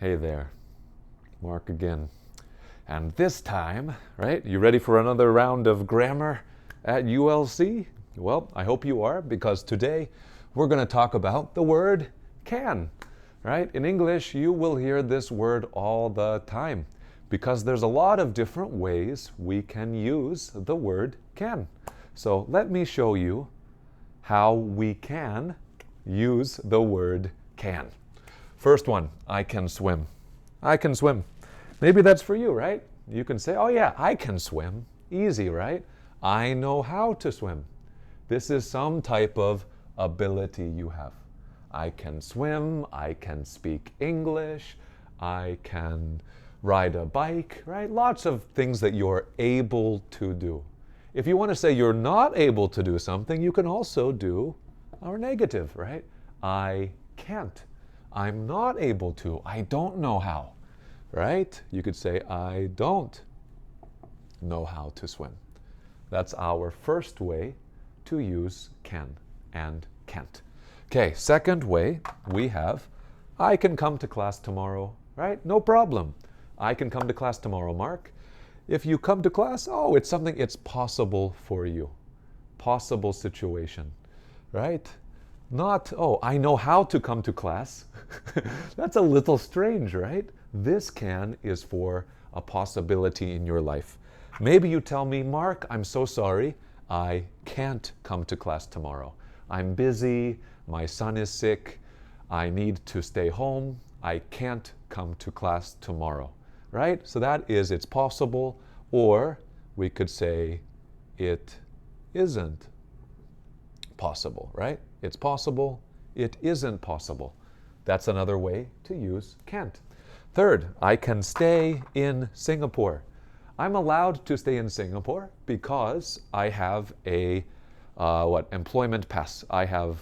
Hey there, Mark again. And this time, right, you ready for another round of grammar at ULC? Well, I hope you are, because today we're going to talk about the word can, right? In English, you will hear this word all the time because there's a lot of different ways we can use the word can. So let me show you how we can use the word can. First one, I can swim. I can swim. Maybe that's for you, right? You can say, oh yeah, I can swim. Easy, right? I know how to swim. This is some type of ability you have. I can swim, I can speak English, I can ride a bike, right? Lots of things that you're able to do. If you want to say you're not able to do something, you can also do our negative, right? I can't. I'm not able to. I don't know how, right? You could say, I don't know how to swim. That's our first way to use can and can't. Okay, second way we have, I can come to class tomorrow, right? No problem. I can come to class tomorrow, Mark. If you come to class, oh, it's something, it's possible for you. Possible situation, right? Not, oh, I know how to come to class. That's a little strange, right? This can is for a possibility in your life. Maybe you tell me, Mark, I'm so sorry, I can't come to class tomorrow. I'm busy, my son is sick, I need to stay home, I can't come to class tomorrow, right? So that is, it's possible, or we could say, it isn't possible, right? It's possible, it isn't possible. That's another way to use can't. Third, I can stay in Singapore. I'm allowed to stay in Singapore because I have a employment pass. I have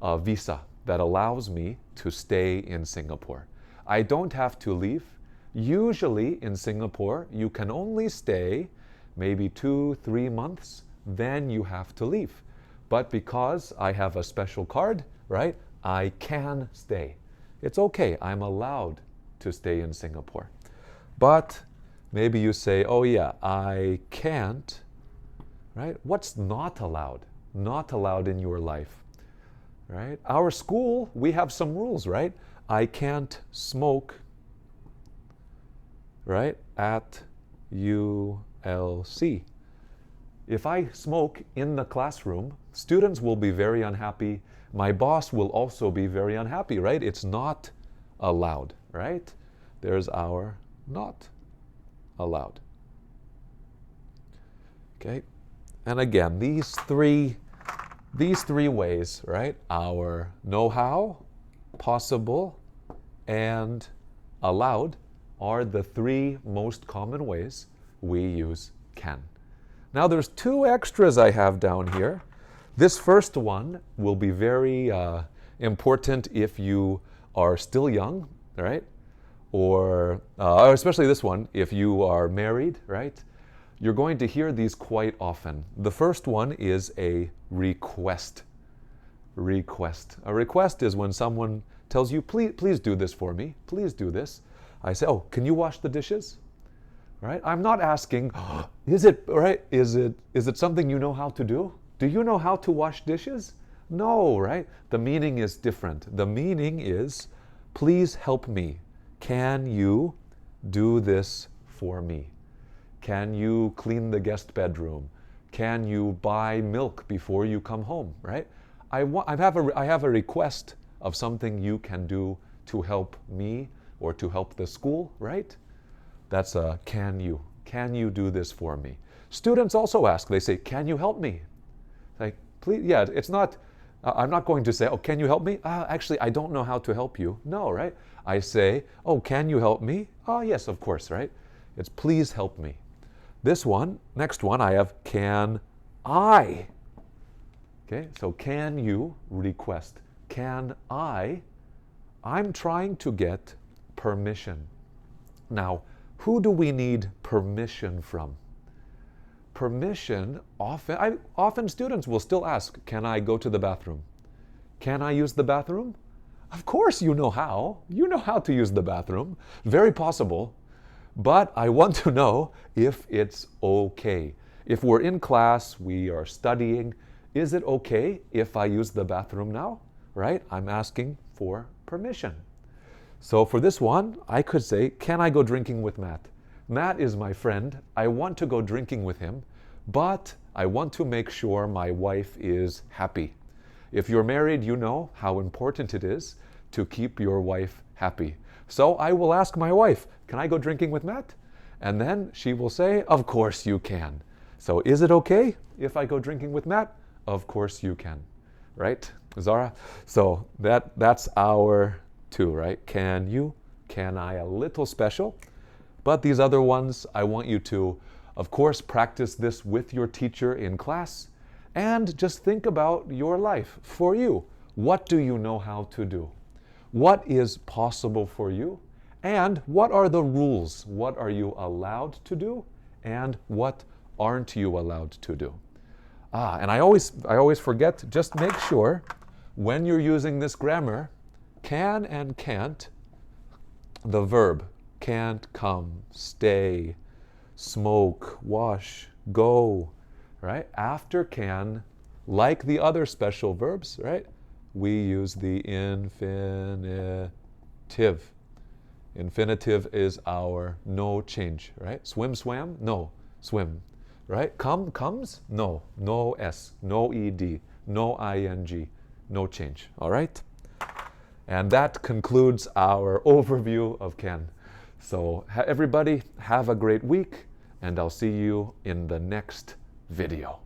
a visa that allows me to stay in Singapore. I don't have to leave. Usually in Singapore, you can only stay maybe 2-3 months, then you have to leave. But because I have a special card, right, I can stay. It's okay, I'm allowed to stay in Singapore. But maybe you say, oh yeah, I can't, right? What's not allowed? Not allowed in your life, right? Our school, we have some rules, right? I can't smoke, right, at ULC. If I smoke in the classroom, students will be very unhappy. My boss will also be very unhappy, right? It's not allowed, right? There's our not allowed. Okay? And again, these three ways, right? Our know-how, possible, and allowed are the three most common ways we use can. Now there's two extras I have down here. This first one will be very important if you are still young, right? Or especially this one, if you are married, right? You're going to hear these quite often. The first one is a request. Request. A request is when someone tells you, please do this for me. Please do this. I say, oh, can you wash the dishes? Right? I'm not asking, is it right? Is it something you know how to do? Do you know how to wash dishes? No, right? The meaning is different. The meaning is, please help me. Can you do this for me? Can you clean the guest bedroom? Can you buy milk before you come home, right? I have a request of something you can do to help me or to help the school, right? That's a can you. Can you do this for me? Students also ask, they say, can you help me? Like, please, yeah, it's not, I'm not going to say, oh, can you help me? Actually, I don't know how to help you. No, right? I say, oh, can you help me? Oh, yes, of course, right? It's please help me. This one, next one, I have can I. Okay, so can you request? Can I? I'm trying to get permission. Now, who do we need permission from? Permission, often students will still ask, can I go to the bathroom? Can I use the bathroom? Of course you know how. You know how to use the bathroom. Very possible. But I want to know if it's okay. If we're in class, we are studying, is it okay if I use the bathroom now? Right? I'm asking for permission. So for this one, I could say, can I go drinking with Matt? Matt is my friend. I want to go drinking with him, but I want to make sure my wife is happy. If you're married, you know how important it is to keep your wife happy. So I will ask my wife, can I go drinking with Matt? And then she will say, of course you can. So is it okay if I go drinking with Matt? Of course you can. Right, Zara? So that's our two, right? Can you, can I, a little special. But these other ones, I want you to, of course, practice this with your teacher in class. And just think about your life for you. What do you know how to do? What is possible for you? And what are the rules? What are you allowed to do? And what aren't you allowed to do? And I always forget, just make sure when you're using this grammar, can and can't, the verb, can't, come, stay, smoke, wash, go, right? After can, like the other special verbs, right? We use the infinitive. Infinitive is our no change, right? Swim, swam? No, swim, right? Come, comes? No, no S, no ED, no ING, no change, all right? And that concludes our overview of can. So everybody have a great week, and I'll see you in the next video.